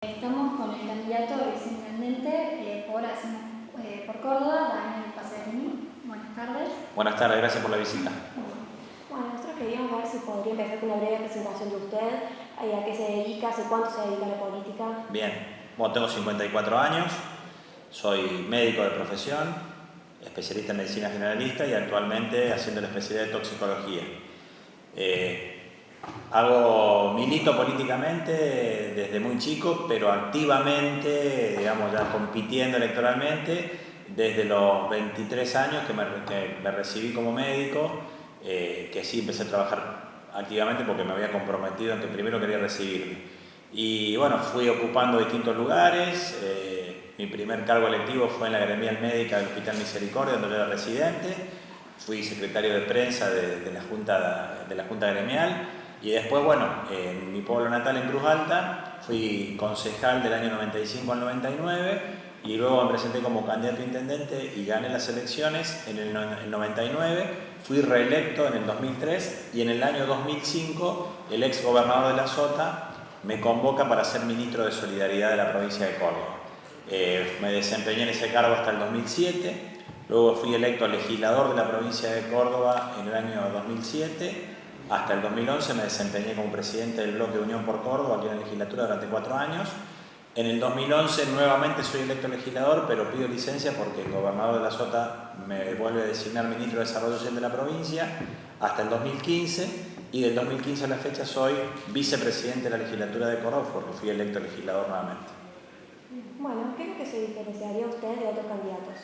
Estamos con el candidato a viceintendente por Córdoba, Daniel Pacerini. Buenas tardes. Buenas tardes, gracias por la visita. Bueno, nosotros queríamos ver si podría empezar con una breve presentación de usted, a qué se dedica, hace cuánto se dedica a la política. Bien, bueno, tengo 54 años, soy médico de profesión, especialista en medicina generalista y actualmente haciendo la especialidad de toxicología. Milito políticamente desde muy chico, pero activamente, digamos, ya compitiendo electoralmente desde los 23 años que me recibí como médico, que sí empecé a trabajar activamente porque me había comprometido en que primero quería recibirme. Y bueno, fui ocupando distintos lugares. Mi primer cargo electivo fue en la gremial médica del Hospital Misericordia, donde yo era residente. Fui secretario de prensa de la Junta Gremial. Y después, bueno, en mi pueblo natal, en Cruz Alta, fui concejal del año 95 al 99 y luego me presenté como candidato a intendente y gané las elecciones en el 99. Fui reelecto en el 2003 y en el año 2005 el ex gobernador de La Sota me convoca para ser ministro de Solidaridad de la provincia de Córdoba. Me desempeñé en ese cargo hasta el 2007, luego fui electo legislador de la provincia de Córdoba en el año 2007. Hasta el 2011 me desempeñé como presidente del bloque de Unión por Córdoba, aquí en la legislatura, durante 4 años. En el 2011 nuevamente soy electo legislador, pero pido licencia porque el gobernador de La Sota me vuelve a designar ministro de Desarrollo Social de la provincia hasta el 2015, y del 2015 a la fecha soy vicepresidente de la legislatura de Córdoba porque fui electo legislador nuevamente. Bueno, ¿qué es lo que se diferenciaría usted de otros candidatos?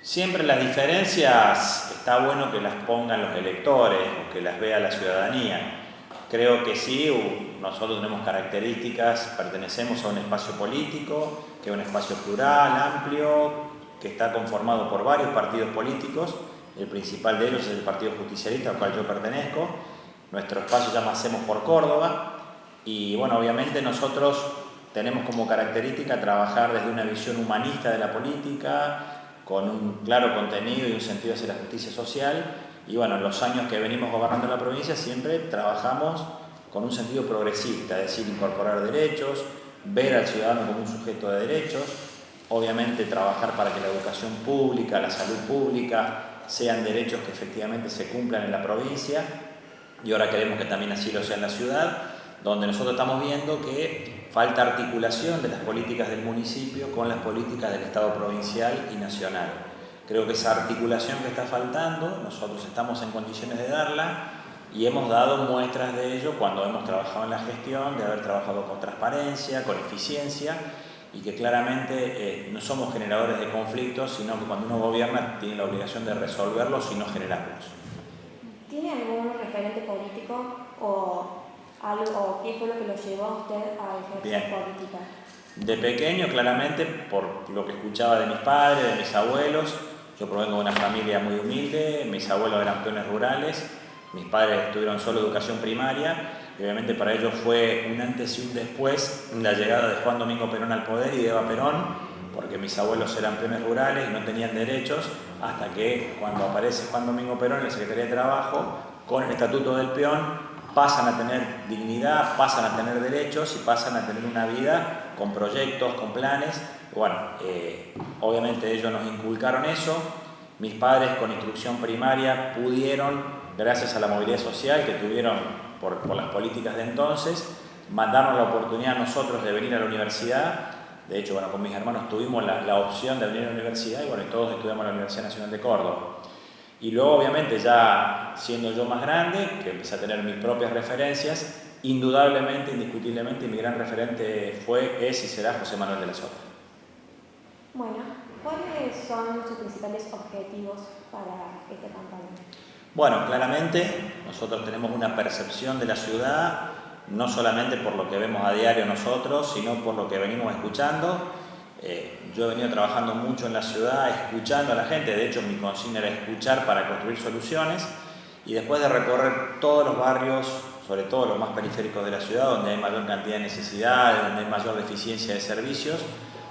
Siempre las diferencias está bueno que las pongan los electores o que las vea la ciudadanía. Creo que sí, nosotros tenemos características, pertenecemos a un espacio político, que es un espacio plural, amplio, que está conformado por varios partidos políticos. El principal de ellos es el Partido Justicialista, al cual yo pertenezco. Nuestro espacio se llama Hacemos por Córdoba. Y bueno, obviamente nosotros tenemos como característica trabajar desde una visión humanista de la política, con un claro contenido y un sentido hacia la justicia social. Y bueno, en los años que venimos gobernando la provincia siempre trabajamos con un sentido progresista, es decir, incorporar derechos, ver al ciudadano como un sujeto de derechos, obviamente trabajar para que la educación pública, la salud pública sean derechos que efectivamente se cumplan en la provincia, y ahora queremos que también así lo sea en la ciudad, donde nosotros estamos viendo que falta articulación de las políticas del municipio con las políticas del Estado provincial y nacional. Creo que esa articulación que está faltando, nosotros estamos en condiciones de darla y hemos dado muestras de ello cuando hemos trabajado en la gestión, de haber trabajado con transparencia, con eficiencia, y que claramente no somos generadores de conflictos, sino que cuando uno gobierna tiene la obligación de resolverlos y no generarlos. ¿Tiene algún referente político o qué fue lo que lo llevó a usted a ejercer política? De pequeño, claramente, por lo que escuchaba de mis padres, de mis abuelos, yo provengo de una familia muy humilde, mis abuelos eran peones rurales, mis padres tuvieron solo educación primaria, y obviamente para ellos fue un antes y un después la llegada de Juan Domingo Perón al poder y de Eva Perón, porque mis abuelos eran peones rurales y no tenían derechos, hasta que cuando aparece Juan Domingo Perón en la Secretaría de Trabajo, con el Estatuto del Peón, pasan a tener dignidad, pasan a tener derechos y pasan a tener una vida con proyectos, con planes. Bueno, obviamente ellos nos inculcaron eso. Mis padres con instrucción primaria pudieron, gracias a la movilidad social que tuvieron por las políticas de entonces, mandarnos la oportunidad a nosotros de venir a la universidad. De hecho, bueno, con mis hermanos tuvimos la opción de venir a la universidad y bueno, todos estudiamos en la Universidad Nacional de Córdoba. Y luego, obviamente, ya siendo yo más grande, que empecé a tener mis propias referencias, indudablemente, indiscutiblemente, mi gran referente es y será José Manuel de la Sota. Bueno, ¿cuáles son sus principales objetivos para esta campaña? Bueno, claramente, nosotros tenemos una percepción de la ciudad, no solamente por lo que vemos a diario nosotros, sino por lo que venimos escuchando. Yo he venido trabajando mucho en la ciudad, escuchando a la gente. De hecho, mi consigna era escuchar para construir soluciones, y después de recorrer todos los barrios, sobre todo los más periféricos de la ciudad, donde hay mayor cantidad de necesidades, donde hay mayor deficiencia de servicios,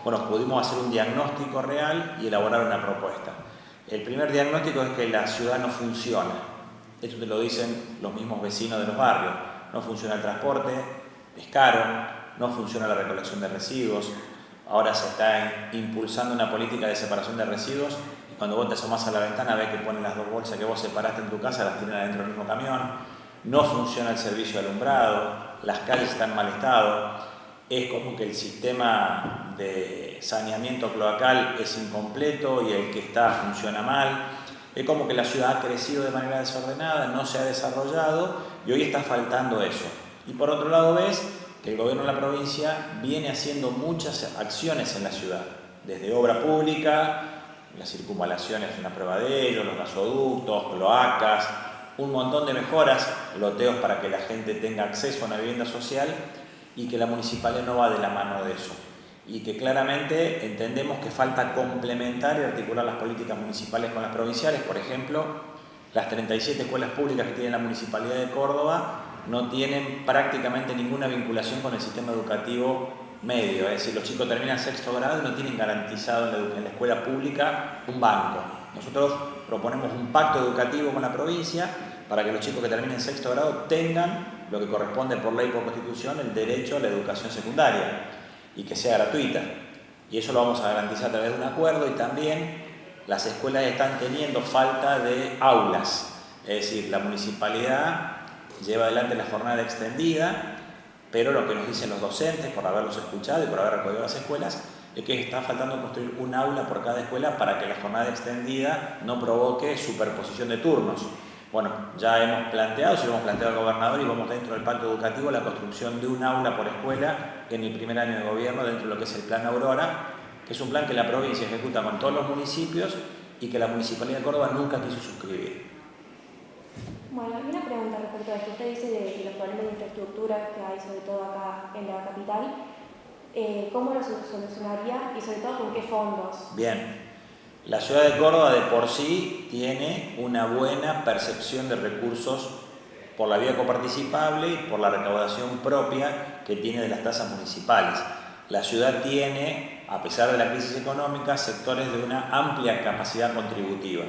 bueno, pudimos hacer un diagnóstico real y elaborar una propuesta. El primer diagnóstico es que la ciudad no funciona. Esto te lo dicen los mismos vecinos de los barrios. No funciona el transporte, es caro, no funciona la recolección de residuos. Ahora se está impulsando una política de separación de residuos y cuando vos te asomás a la ventana ves que ponen las 2 bolsas que vos separaste en tu casa, las tiran adentro del mismo camión. No funciona el servicio de alumbrado, las calles están en mal estado. Es como que el sistema de saneamiento cloacal es incompleto y el que está funciona mal. Es como que la ciudad ha crecido de manera desordenada, no se ha desarrollado y hoy está faltando eso. Y por otro lado ves que el gobierno de la provincia viene haciendo muchas acciones en la ciudad, desde obra pública, las circunvalaciones es una prueba de ello, los gasoductos, cloacas, un montón de mejoras, loteos para que la gente tenga acceso a una vivienda social y que la municipalidad no va de la mano de eso. Y que claramente entendemos que falta complementar y articular las políticas municipales con las provinciales. Por ejemplo, las 37 escuelas públicas que tiene la Municipalidad de Córdoba no tienen prácticamente ninguna vinculación con el sistema educativo medio, es decir, los chicos terminan 6º grado y no tienen garantizado en la escuela pública un banco. Nosotros proponemos un pacto educativo con la provincia para que los chicos que terminen 6º grado tengan lo que corresponde por ley y por constitución, el derecho a la educación secundaria y que sea gratuita. Y eso lo vamos a garantizar a través de un acuerdo y también las escuelas están teniendo falta de aulas, es decir, la municipalidad lleva adelante la jornada extendida, pero lo que nos dicen los docentes, por haberlos escuchado y por haber recorrido las escuelas, es que está faltando construir un aula por cada escuela para que la jornada extendida no provoque superposición de turnos. Bueno, ya hemos planteado, se lo hemos planteado al gobernador y vamos dentro del pacto educativo la construcción de un aula por escuela en el primer año de gobierno dentro de lo que es el Plan Aurora, que es un plan que la provincia ejecuta con todos los municipios y que la Municipalidad de Córdoba nunca quiso suscribir. Bueno, hay una pregunta respecto a esto. Usted dice de los problemas de infraestructura que hay, sobre todo acá en la capital. ¿Cómo lo solucionaría y sobre todo con qué fondos? Bien, la ciudad de Córdoba de por sí tiene una buena percepción de recursos por la vía coparticipable y por la recaudación propia que tiene de las tasas municipales. La ciudad tiene, a pesar de la crisis económica, sectores de una amplia capacidad contributiva.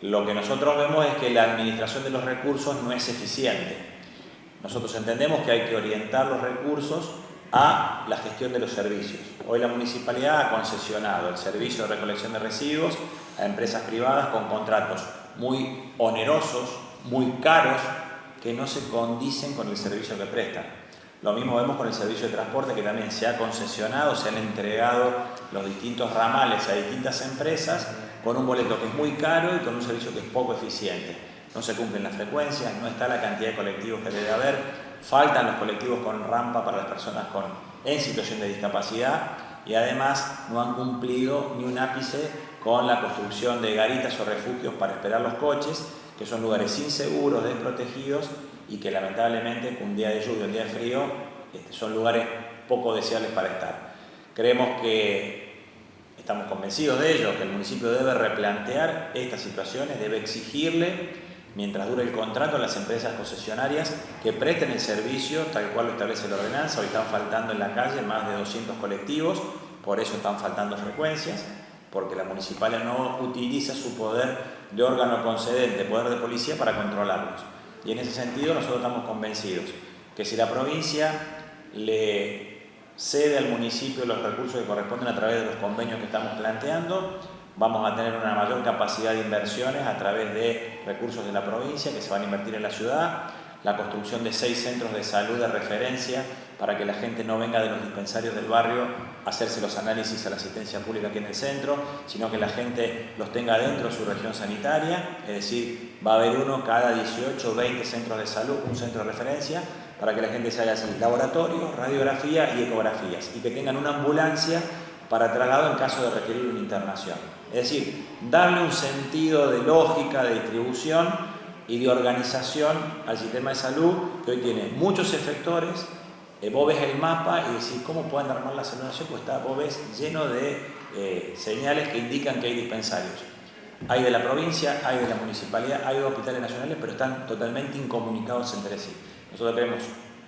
Lo que nosotros vemos es que la administración de los recursos no es eficiente. Nosotros entendemos que hay que orientar los recursos a la gestión de los servicios. Hoy la municipalidad ha concesionado el servicio de recolección de residuos a empresas privadas con contratos muy onerosos, muy caros, que no se condicen con el servicio que prestan. Lo mismo vemos con el servicio de transporte, que también se ha concesionado, se han entregado los distintos ramales a distintas empresas con un boleto que es muy caro y con un servicio que es poco eficiente. No se cumplen las frecuencias, no está la cantidad de colectivos que debe haber, faltan los colectivos con rampa para las personas en situación de discapacidad y además no han cumplido ni un ápice con la construcción de garitas o refugios para esperar los coches, que son lugares inseguros, desprotegidos y que lamentablemente un día de lluvia, un día de frío, son lugares poco deseables para estar. Creemos que estamos convencidos de ello, que el municipio debe replantear estas situaciones, debe exigirle, mientras dure el contrato, a las empresas concesionarias que presten el servicio tal cual lo establece la ordenanza. Hoy están faltando en la calle más de 200 colectivos, por eso están faltando frecuencias, porque la municipalidad no utiliza su poder de órgano concedente, poder de policía, para controlarlos. Y en ese sentido nosotros estamos convencidos que si la provincia le cede al municipio los recursos que corresponden a través de los convenios que estamos planteando, vamos a tener una mayor capacidad de inversiones a través de recursos de la provincia que se van a invertir en la ciudad, la construcción de 6 centros de salud de referencia para que la gente no venga de los dispensarios del barrio a hacerse los análisis a la asistencia pública aquí en el centro, sino que la gente los tenga dentro de su región sanitaria, es decir, va a haber uno cada 18 o 20 centros de salud, un centro de referencia, para que la gente se haga así, laboratorio, radiografía y ecografías, y que tengan una ambulancia para traslado en caso de requerir una internación. Es decir, darle un sentido de lógica, de distribución y de organización al sistema de salud, que hoy tiene muchos efectores. Vos ves el mapa y decís, ¿cómo pueden armar la salud nacional? Pues vos ves lleno de señales que indican que hay dispensarios. Hay de la provincia, hay de la municipalidad, hay de hospitales nacionales, pero están totalmente incomunicados entre sí. Nosotros queremos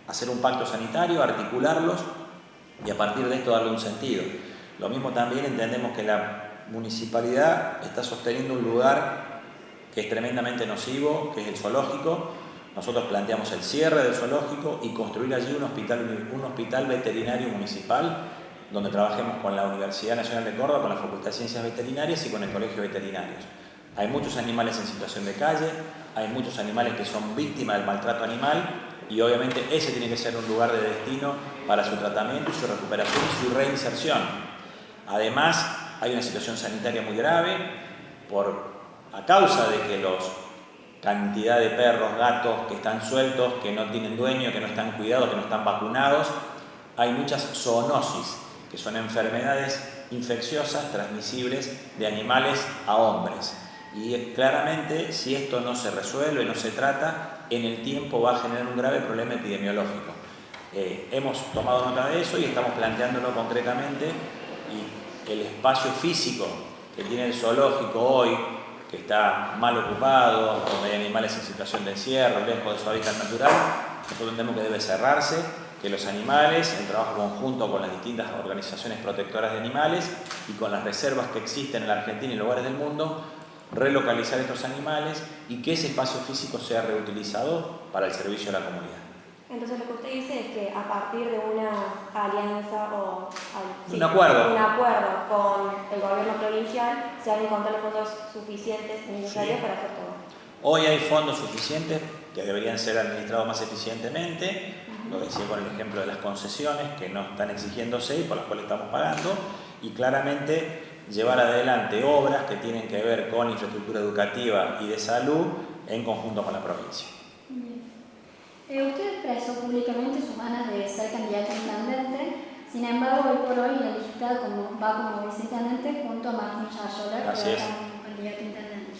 hacer un pacto sanitario, articularlos y a partir de esto darle un sentido. Lo mismo también entendemos que la municipalidad está sosteniendo un lugar que es tremendamente nocivo, que es el zoológico, nosotros planteamos el cierre del zoológico y construir allí un hospital veterinario municipal donde trabajemos con la Universidad Nacional de Córdoba, con la Facultad de Ciencias Veterinarias y con el Colegio de Veterinarios. Hay muchos animales en situación de calle, hay muchos animales que son víctimas del maltrato animal y obviamente ese tiene que ser un lugar de destino para su tratamiento y su recuperación y su reinserción. Además, hay una situación sanitaria muy grave a causa de que cantidad de perros, gatos que están sueltos, que no tienen dueño, que no están cuidados, que no están vacunados. Hay muchas zoonosis, que son enfermedades infecciosas transmisibles de animales a hombres. Y claramente, si esto no se resuelve, no se trata, en el tiempo va a generar un grave problema epidemiológico. Hemos tomado nota de eso y estamos planteándolo concretamente, y el espacio físico que tiene el zoológico hoy, que está mal ocupado, donde hay animales en situación de encierro, lejos de su hábitat natural, nosotros entendemos que debe cerrarse, que los animales, en trabajo conjunto con las distintas organizaciones protectoras de animales y con las reservas que existen en la Argentina y en lugares del mundo, relocalizar estos animales y que ese espacio físico sea reutilizado para el servicio de la comunidad. Entonces lo que usted dice es que a partir de una alianza o un acuerdo con el gobierno provincial se van a encontrar los fondos suficientes necesarios para hacer todo. Hoy hay fondos suficientes que deberían ser administrados más eficientemente, lo decía con el ejemplo de las concesiones que no están exigiéndose y por las cuales estamos pagando, y claramente llevar adelante obras que tienen que ver con infraestructura educativa y de salud en conjunto con la provincia. Usted expresó públicamente sus ganas de ser candidato a intendente, sin embargo, hoy por hoy en la lista va como viceintendente junto a Martín Yayola, que va como candidato a intendente.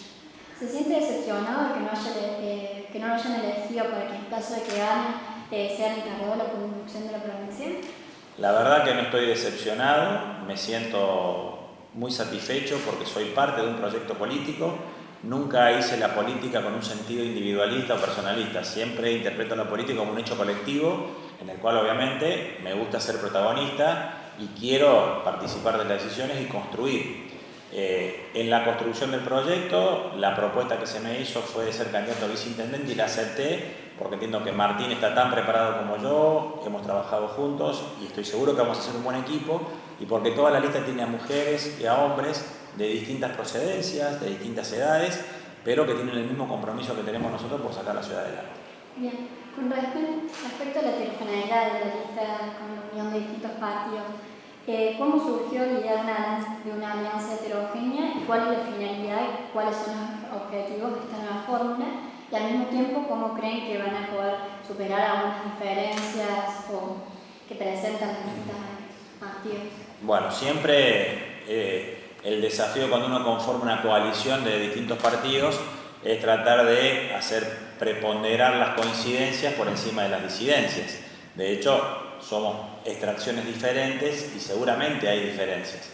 ¿Se siente decepcionado de que no lo hayan elegido para que en caso de que gane sea el encargado de la conducción de la provincia? La verdad que no estoy decepcionado, me siento muy satisfecho porque soy parte de un proyecto político. Nunca hice la política con un sentido individualista o personalista, siempre interpreto la política como un hecho colectivo en el cual obviamente me gusta ser protagonista y quiero participar de las decisiones y construir. En la construcción del proyecto, la propuesta que se me hizo fue de ser candidato a viceintendente y la acepté porque entiendo que Martín está tan preparado como yo, hemos trabajado juntos y estoy seguro que vamos a hacer un buen equipo, y porque toda la lista tiene a mujeres y a hombres de distintas procedencias, de distintas edades, pero que tienen el mismo compromiso que tenemos nosotros por sacar la ciudad adelante. Bien, con respecto a la heterogeneidad de la lista con la unión de distintos partidos, ¿cómo surgió la idea de una alianza heterogénea y cuál es la finalidad y cuáles son los objetivos de esta nueva fórmula? Y al mismo tiempo, ¿cómo creen que van a poder superar algunas diferencias que presentan los distintos partidos? Bueno, siempre el desafío cuando uno conforma una coalición de distintos partidos es tratar de hacer preponderar las coincidencias por encima de las disidencias. De hecho, somos extracciones diferentes y seguramente hay diferencias.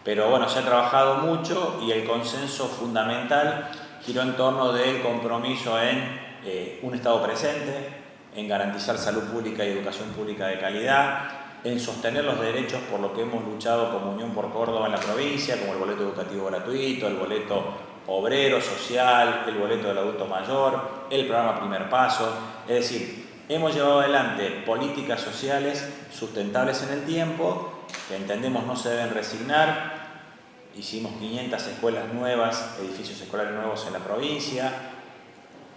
Pero bueno, se ha trabajado mucho y el consenso fundamental giró en torno del compromiso en un Estado presente, en garantizar salud pública y educación pública de calidad, en sostener los derechos por lo que hemos luchado como Unión por Córdoba en la provincia, como el boleto educativo gratuito, el boleto obrero, social, el boleto del adulto mayor, el programa Primer Paso. Es decir, hemos llevado adelante políticas sociales sustentables en el tiempo, que entendemos no se deben resignar. Hicimos 500 escuelas nuevas, edificios escolares nuevos en la provincia,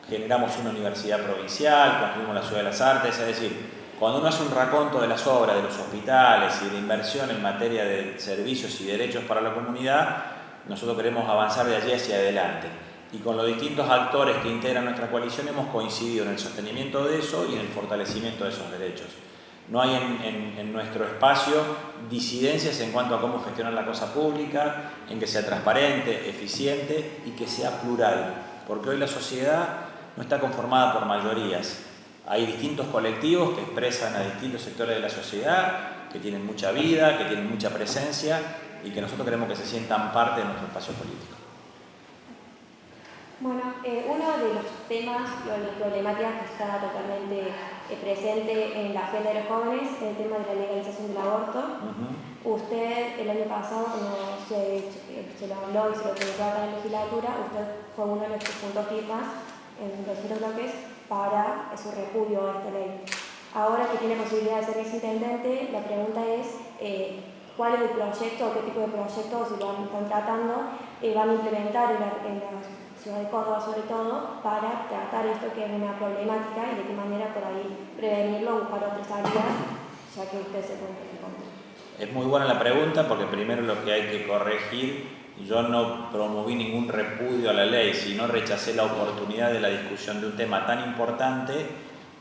generamos una universidad provincial, construimos la Ciudad de las Artes. Es decir, cuando uno hace un raconto de las obras, de los hospitales y de inversión en materia de servicios y derechos para la comunidad, nosotros queremos avanzar de allí hacia adelante. Y con los distintos actores que integran nuestra coalición hemos coincidido en el sostenimiento de eso y en el fortalecimiento de esos derechos. No hay en nuestro espacio disidencias en cuanto a cómo gestionar la cosa pública, en que sea transparente, eficiente y que sea plural. Porque hoy la sociedad no está conformada por mayorías. Hay distintos colectivos que expresan a distintos sectores de la sociedad, que tienen mucha vida, que tienen mucha presencia y que nosotros queremos que se sientan parte de nuestro espacio político. Bueno, uno de los temas o las problemáticas que está totalmente presente en la agenda de los jóvenes es el tema de la legalización del aborto. Usted el año pasado, cuando se lo habló y se lo presentó acá en la legislatura, usted fue uno de los que juntó firmas en los distintos bloques para su repudio a esta ley. Ahora que tiene posibilidad de ser viceintendente, la pregunta es cuál es el proyecto o qué tipo de proyectos, si lo están tratando, van a implementar en la ciudad de Córdoba sobre todo para tratar esto que es una problemática y de qué manera por ahí prevenirlo, buscar otras salidas, ya que ustedes se pueden responder. Es muy buena la pregunta porque primero lo que hay que corregir, yo no promoví ningún repudio a la ley, sino rechacé la oportunidad de la discusión de un tema tan importante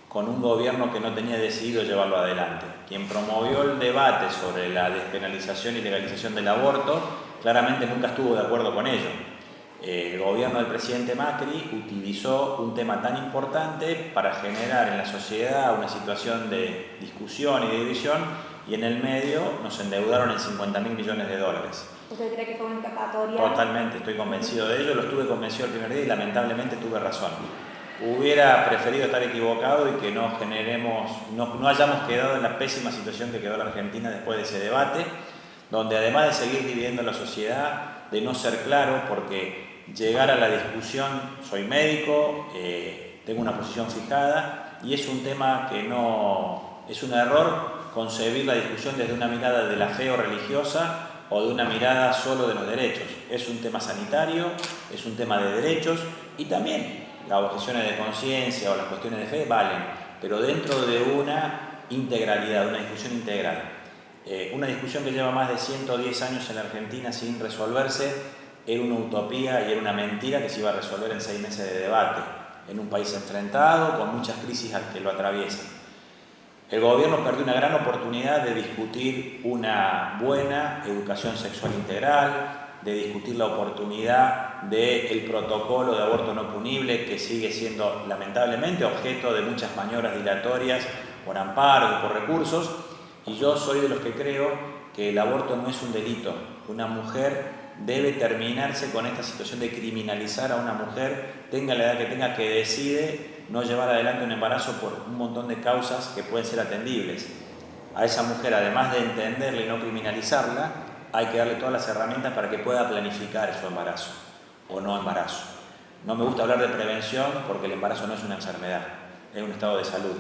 con un gobierno que no tenía decidido llevarlo adelante. Quien promovió el debate sobre la despenalización y legalización del aborto, claramente nunca estuvo de acuerdo con ello. El gobierno del presidente Macri utilizó un tema tan importante para generar en la sociedad una situación de discusión y de división, y en el medio nos endeudaron en $50.000 millones. ¿Usted cree que fue una escapatoria? Totalmente, estoy convencido de ello, lo estuve convencido el primer día y lamentablemente tuve razón. Hubiera preferido estar equivocado y que no hayamos quedado en la pésima situación que quedó la Argentina después de ese debate, donde además de seguir dividiendo la sociedad, de no ser claro, porque llegar a la discusión, soy médico, tengo una posición fijada y es un tema que no, es un error concebir la discusión desde una mirada de la fe o religiosa o de una mirada solo de los derechos. Es un tema sanitario, es un tema de derechos y también las objeciones de conciencia o las cuestiones de fe valen, pero dentro de una integralidad, una discusión integral. Una discusión que lleva más de 110 años en la Argentina sin resolverse era una utopía y era una mentira que se iba a resolver en 6 meses de debate, en un país enfrentado, con muchas crisis que lo atraviesan. El gobierno perdió una gran oportunidad de discutir una buena educación sexual integral, de discutir la oportunidad del protocolo de aborto no punible, que sigue siendo lamentablemente objeto de muchas maniobras dilatorias por amparo y por recursos. Y yo soy de los que creo que el aborto no es un delito. Una mujer debe terminarse con esta situación de criminalizar a una mujer, tenga la edad que tenga, que decide no llevar adelante un embarazo por un montón de causas que pueden ser atendibles. A esa mujer, además de entenderla y no criminalizarla, hay que darle todas las herramientas para que pueda planificar su embarazo o no embarazo. No me gusta hablar de prevención porque el embarazo no es una enfermedad, es un estado de salud.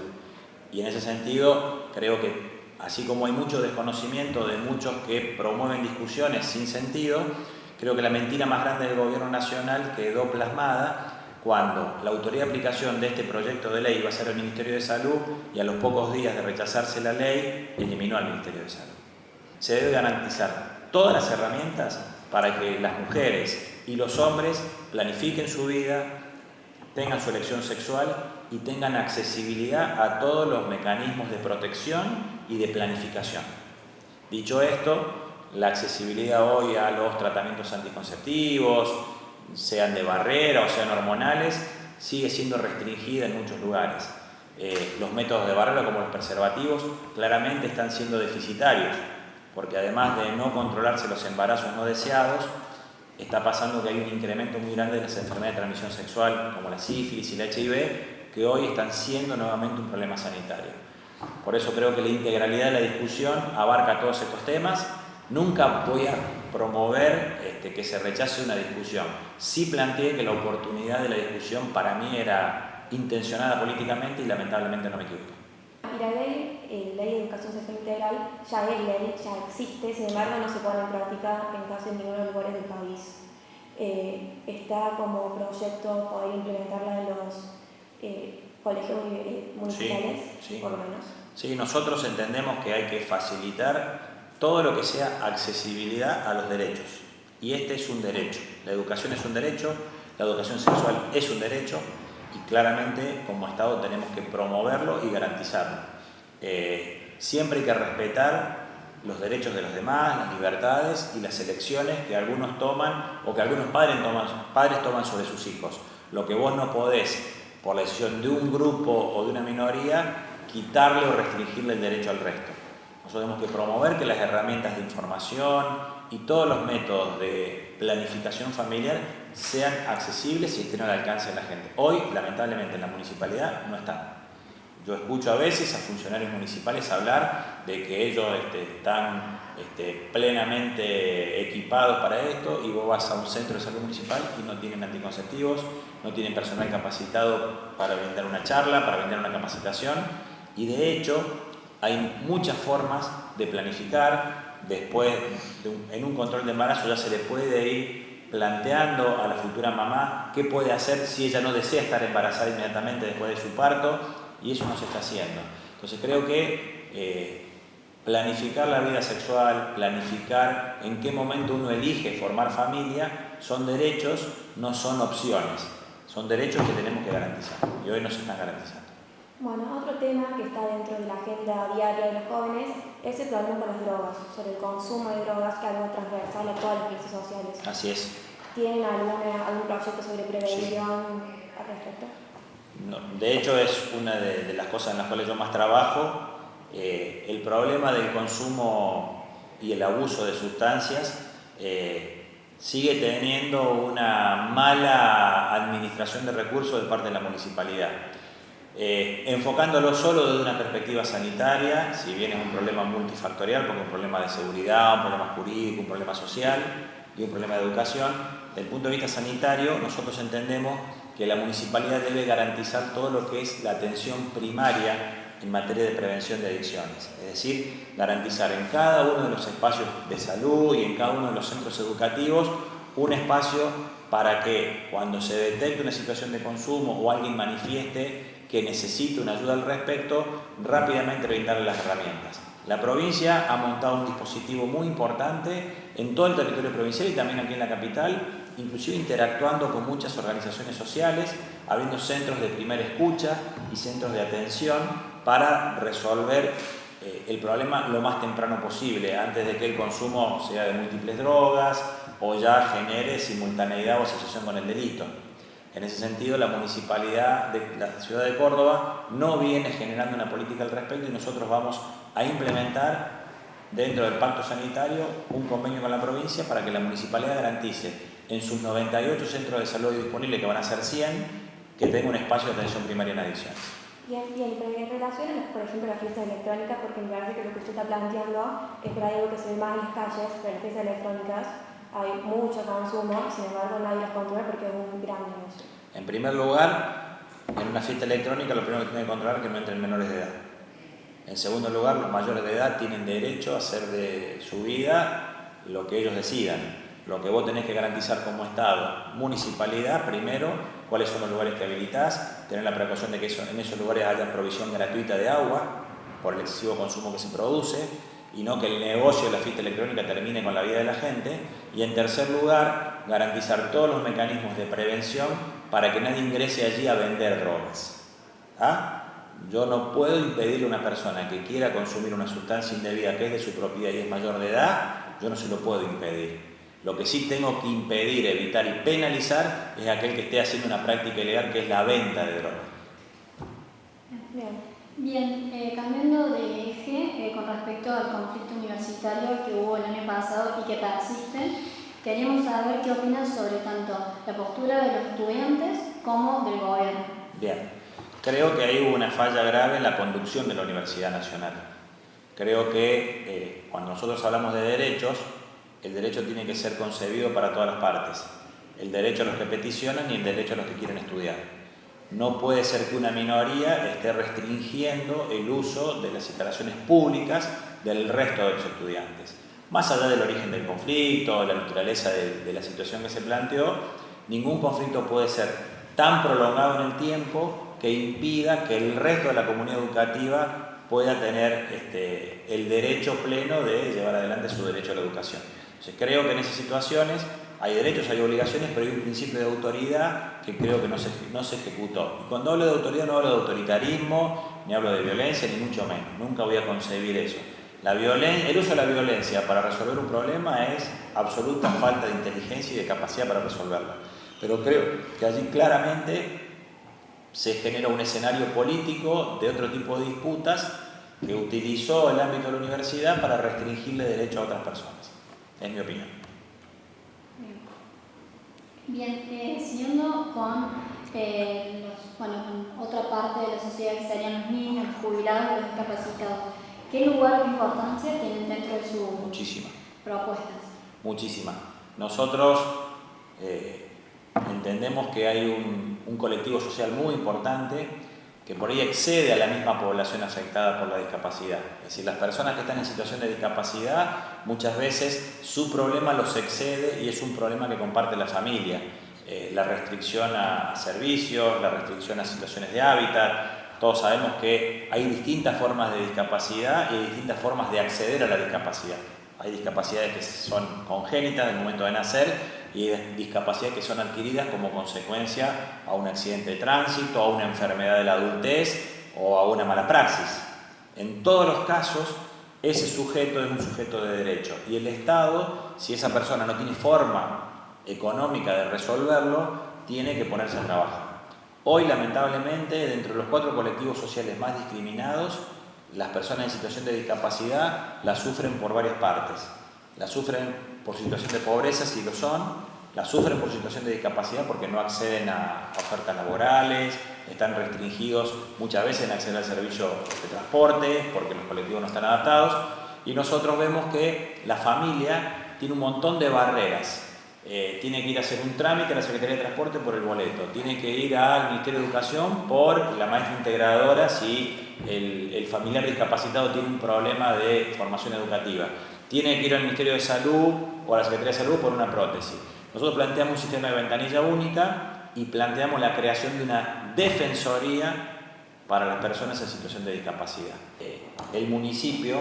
Y en ese sentido, creo que así como hay mucho desconocimiento de muchos que promueven discusiones sin sentido, creo que la mentira más grande del gobierno nacional quedó plasmada cuando la autoridad de aplicación de este proyecto de ley iba a ser el Ministerio de Salud y a los pocos días de rechazarse la ley, eliminó al Ministerio de Salud. Se debe garantizar todas las herramientas para que las mujeres y los hombres planifiquen su vida, tengan su elección sexual y tengan accesibilidad a todos los mecanismos de protección y de planificación. Dicho esto, la accesibilidad hoy a los tratamientos anticonceptivos, sean de barrera o sean hormonales, sigue siendo restringida en muchos lugares. Los métodos de barrera, como los preservativos, claramente están siendo deficitarios, porque además de no controlarse los embarazos no deseados, está pasando que hay un incremento muy grande de las enfermedades de transmisión sexual, como la sífilis y la HIV, que hoy están siendo nuevamente un problema sanitario. Por eso creo que la integralidad de la discusión abarca todos estos temas. Nunca voy a promover que se rechace una discusión. Sí planteé que la oportunidad de la discusión para mí era intencionada políticamente y lamentablemente no me equivoqué. Y la ley de educación sexual integral ya es ley, ya existe, sin embargo no se pone en práctica en casi ninguno de los lugares del país. Está como proyecto poder implementarla en los colegios municipales, sí. por lo menos. Sí, nosotros entendemos que hay que facilitar todo lo que sea accesibilidad a los derechos. Y este es un derecho. La educación es un derecho, la educación sexual es un derecho y claramente como Estado tenemos que promoverlo y garantizarlo. Siempre hay que respetar los derechos de los demás, las libertades y las elecciones que algunos toman o que algunos padres toman sobre sus hijos. Lo que vos no podés, por la decisión de un grupo o de una minoría, quitarle o restringirle el derecho al resto. Nosotros tenemos que promover que las herramientas de información y todos los métodos de planificación familiar sean accesibles y estén al alcance de la gente. Hoy, lamentablemente, en la municipalidad no están. Yo escucho a veces a funcionarios municipales hablar de que ellos están plenamente equipados para esto, y vos vas a un centro de salud municipal y no tienen anticonceptivos, no tienen personal capacitado para brindar una charla, para brindar una capacitación, y de hecho hay muchas formas de planificar. Después, en un control de embarazo ya se le puede ir planteando a la futura mamá qué puede hacer si ella no desea estar embarazada inmediatamente después de su parto, y eso no se está haciendo. Entonces creo que planificar la vida sexual, planificar en qué momento uno elige formar familia, son derechos, no son opciones. Son derechos que tenemos que garantizar, y hoy no se están garantizando. Bueno, otro tema que está dentro de la agenda diaria de los jóvenes es el problema con las drogas, sobre el consumo de drogas, que es algo transversal a todas las crisis sociales. Así es. ¿Tienen algún proyecto sobre prevención al respecto? No, de hecho es una de las cosas en las cuales yo más trabajo. El problema del consumo y el abuso de sustancias sigue teniendo una mala administración de recursos de parte de la municipalidad. Enfocándolo solo desde una perspectiva sanitaria, si bien es un problema multifactorial, porque es un problema de seguridad, un problema jurídico, un problema social y un problema de educación, desde el punto de vista sanitario nosotros entendemos que la municipalidad debe garantizar todo lo que es la atención primaria en materia de prevención de adicciones, es decir, garantizar en cada uno de los espacios de salud y en cada uno de los centros educativos un espacio para que cuando se detecte una situación de consumo o alguien manifieste que necesite una ayuda al respecto, rápidamente brindarle las herramientas. La provincia ha montado un dispositivo muy importante en todo el territorio provincial y también aquí en la capital, inclusive interactuando con muchas organizaciones sociales, habiendo centros de primera escucha y centros de atención para resolver el problema lo más temprano posible, antes de que el consumo sea de múltiples drogas o ya genere simultaneidad o asociación con el delito. En ese sentido, la Municipalidad de la Ciudad de Córdoba no viene generando una política al respecto, y nosotros vamos a implementar dentro del Pacto Sanitario un convenio con la provincia para que la Municipalidad garantice en sus 98 centros de salud disponibles, que van a ser 100, que tenga un espacio de atención primaria en adicciones. Bien, pero en relación a, por ejemplo, las fiestas electrónicas, porque me parece que lo que usted está planteando es por algo que se ve más en las calles, pero en las fiestas electrónicas hay mucho consumo, sin embargo nadie las controla porque es un gran negocio. En primer lugar, en una fiesta electrónica lo primero que tiene que controlar es que no entren menores de edad. En segundo lugar, los mayores de edad tienen derecho a hacer de su vida lo que ellos decidan. Lo que vos tenés que garantizar como Estado, municipalidad, primero, cuáles son los lugares que habilitás, tener la precaución de que en esos lugares haya provisión gratuita de agua por el excesivo consumo que se produce, y no que el negocio de la fiesta electrónica termine con la vida de la gente. Y en tercer lugar, garantizar todos los mecanismos de prevención para que nadie ingrese allí a vender drogas. Yo no puedo impedirle a una persona que quiera consumir una sustancia indebida que es de su propiedad y es mayor de edad, yo no se lo puedo impedir. Lo que sí tengo que impedir, evitar y penalizar es aquel que esté haciendo una práctica ilegal, que es la venta de drogas. Bien, cambiando de eje, con respecto al conflicto universitario que hubo el año pasado y que persiste, queríamos saber qué opinan sobre tanto la postura de los estudiantes como del gobierno. Bien, creo que ahí hubo una falla grave en la conducción de la Universidad Nacional. Creo que cuando nosotros hablamos de derechos, el derecho tiene que ser concebido para todas las partes. El derecho a los que peticionan y el derecho a los que quieren estudiar. No puede ser que una minoría esté restringiendo el uso de las instalaciones públicas del resto de los estudiantes. Más allá del origen del conflicto, la naturaleza de la situación que se planteó, ningún conflicto puede ser tan prolongado en el tiempo que impida que el resto de la comunidad educativa pueda tener el derecho pleno de llevar adelante su derecho a la educación. Entonces, creo que en esas situaciones hay derechos, hay obligaciones, pero hay un principio de autoridad que creo que no se ejecutó. Y cuando hablo de autoridad no hablo de autoritarismo, ni hablo de violencia, ni mucho menos. Nunca voy a concebir eso. El uso de la violencia para resolver un problema es absoluta falta de inteligencia y de capacidad para resolverlo. Pero creo que allí claramente se genera un escenario político de otro tipo de disputas que utilizó el ámbito de la universidad para restringirle derecho a otras personas. Es mi opinión. Bien, siguiendo con con otra parte de la sociedad que serían los niños, los jubilados, los discapacitados. ¿Qué lugar o importancia tienen dentro de sus propuestas? Muchísima. Nosotros entendemos que hay un colectivo social muy importante que por ahí excede a la misma población afectada por la discapacidad. Es decir, las personas que están en situación de discapacidad, muchas veces su problema los excede y es un problema que comparte la familia. La restricción a servicios, la restricción a situaciones de hábitat. Todos sabemos que hay distintas formas de discapacidad y hay distintas formas de acceder a la discapacidad. Hay discapacidades que son congénitas del momento de nacer y hay discapacidades que son adquiridas como consecuencia a un accidente de tránsito, a una enfermedad de la adultez o a una mala praxis. En todos los casos, ese sujeto es un sujeto de derecho y el Estado, si esa persona no tiene forma económica de resolverlo, tiene que ponerse a trabajar. Hoy, lamentablemente, dentro de los 4 colectivos sociales más discriminados, las personas en situación de discapacidad la sufren por varias partes. La sufren por situación de pobreza, si lo son, la sufren por situación de discapacidad porque no acceden a ofertas laborales, están restringidos muchas veces en acceder al servicio de transporte porque los colectivos no están adaptados, y nosotros vemos que la familia tiene un montón de barreras. Tiene que ir a hacer un trámite a la Secretaría de Transporte por el boleto, tiene que ir al Ministerio de Educación por la maestra integradora si el familiar discapacitado tiene un problema de formación educativa, tiene que ir al Ministerio de Salud o a la Secretaría de Salud por una prótesis. Nosotros planteamos un sistema de ventanilla única y planteamos la creación de una defensoría para las personas en situación de discapacidad. El municipio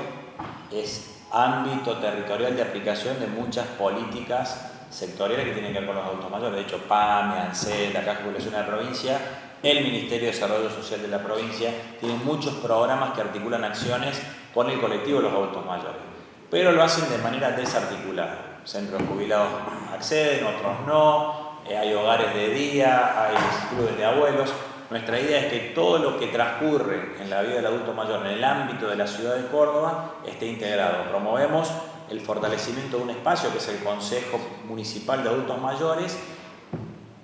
es ámbito territorial de aplicación de muchas políticas sectoriales que tienen que ver con los adultos mayores. De hecho, PAME, ANSES, la Caja de Jubilación de la provincia, el Ministerio de Desarrollo Social de la provincia, tienen muchos programas que articulan acciones con el colectivo de los adultos mayores, pero lo hacen de manera desarticulada. Centros jubilados acceden, otros no, hay hogares de día, hay clubes de abuelos. Nuestra idea es que todo lo que transcurre en la vida del adulto mayor en el ámbito de la ciudad de Córdoba esté integrado. Promovemos el fortalecimiento de un espacio que es el Consejo Municipal de Adultos Mayores,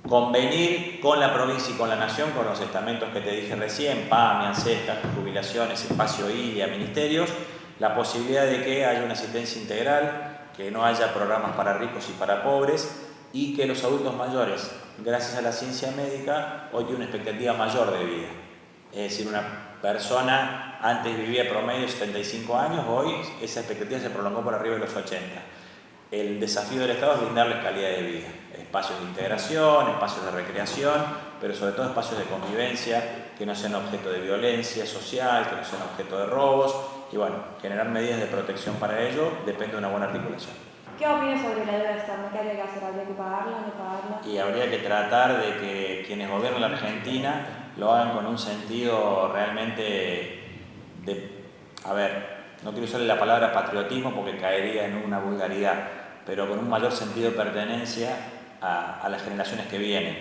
convenir con la provincia y con la nación, con los estamentos que te dije recién, PAMI, ANSES, Caja de Jubilaciones, Espacio ILIA, ministerios, la posibilidad de que haya una asistencia integral, que no haya programas para ricos y para pobres, y que los adultos mayores, gracias a la ciencia médica, hoy tienen una expectativa mayor de vida. Es decir, una persona antes vivía promedio 75 años, hoy esa expectativa se prolongó por arriba de los 80. El desafío del Estado es brindarles calidad de vida, espacios de integración, espacios de recreación, pero sobre todo espacios de convivencia que no sean objeto de violencia social, que no sean objeto de robos, y bueno, generar medidas de protección para ello depende de una buena articulación. ¿Qué opinas sobre la deuda externa? ¿Qué habría que hacer? ¿Habría que pagarla, no pagarla? Y habría que tratar de que quienes gobiernan la Argentina lo hagan con un sentido realmente no quiero usarle la palabra patriotismo porque caería en una vulgaridad, pero con un mayor sentido de pertenencia a las generaciones que vienen.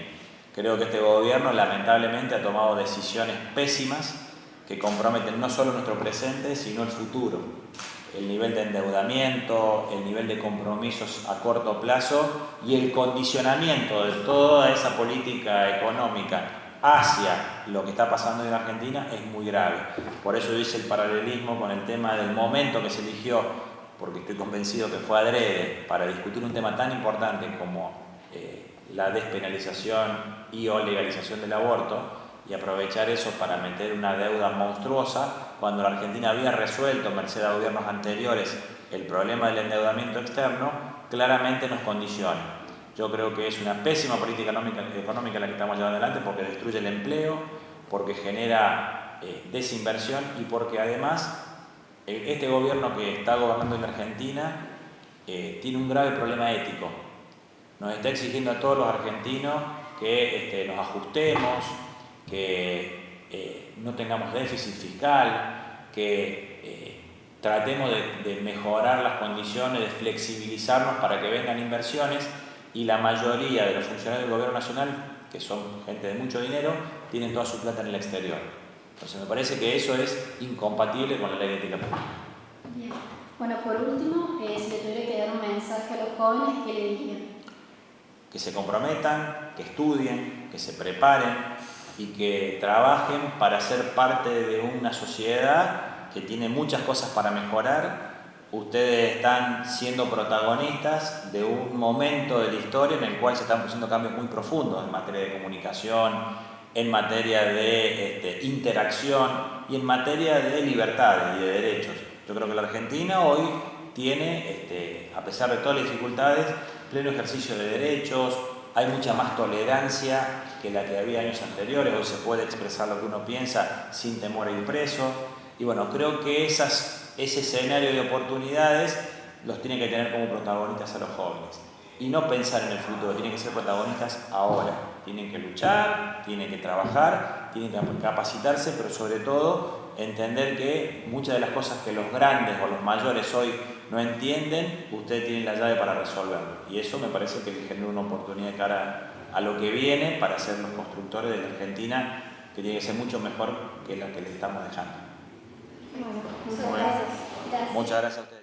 Creo que este gobierno lamentablemente ha tomado decisiones pésimas que comprometen no solo nuestro presente, sino el futuro. El nivel de endeudamiento, el nivel de compromisos a corto plazo y el condicionamiento de toda esa política económica hacia lo que está pasando en Argentina es muy grave. Por eso hice el paralelismo con el tema del momento que se eligió, porque estoy convencido que fue adrede para discutir un tema tan importante como la despenalización y o legalización del aborto, y aprovechar eso para meter una deuda monstruosa cuando la Argentina había resuelto, merced a gobiernos anteriores, el problema del endeudamiento externo, claramente nos condiciona. Yo creo que es una pésima política económica la que estamos llevando adelante porque destruye el empleo, porque genera desinversión y porque además este gobierno que está gobernando en la Argentina tiene un grave problema ético. Nos está exigiendo a todos los argentinos que nos ajustemos, que no tengamos déficit fiscal, que tratemos de mejorar las condiciones, de flexibilizarnos para que vengan inversiones, y la mayoría de los funcionarios del gobierno nacional, que son gente de mucho dinero, tienen toda su plata en el exterior. Entonces me parece que eso es incompatible con la ley de ética pública. Bien. Bueno, por último, si le tuviera que dar un mensaje a los jóvenes, ¿qué le dirían? Que se comprometan, que estudien, que se preparen y que trabajen para ser parte de una sociedad que tiene muchas cosas para mejorar. Ustedes están siendo protagonistas de un momento de la historia en el cual se están produciendo cambios muy profundos en materia de comunicación, en materia de interacción y en materia de libertades y de derechos. Yo creo que la Argentina hoy tiene, a pesar de todas las dificultades, pleno ejercicio de derechos, hay mucha más tolerancia que la que había años anteriores, hoy se puede expresar lo que uno piensa sin temor a ir preso, y bueno, creo que ese escenario de oportunidades los tienen que tener como protagonistas a los jóvenes, y no pensar en el futuro, tienen que ser protagonistas ahora, tienen que luchar, tienen que trabajar, tienen que capacitarse, pero sobre todo entender que muchas de las cosas que los grandes o los mayores hoy no entienden, ustedes tienen la llave para resolverlo. Y eso me parece que les genera una oportunidad de cara a lo que viene para ser los constructores de la Argentina, que tiene que ser mucho mejor que lo que les estamos dejando. Bueno, muchas Muchas gracias. gracias. Muchas gracias a ustedes.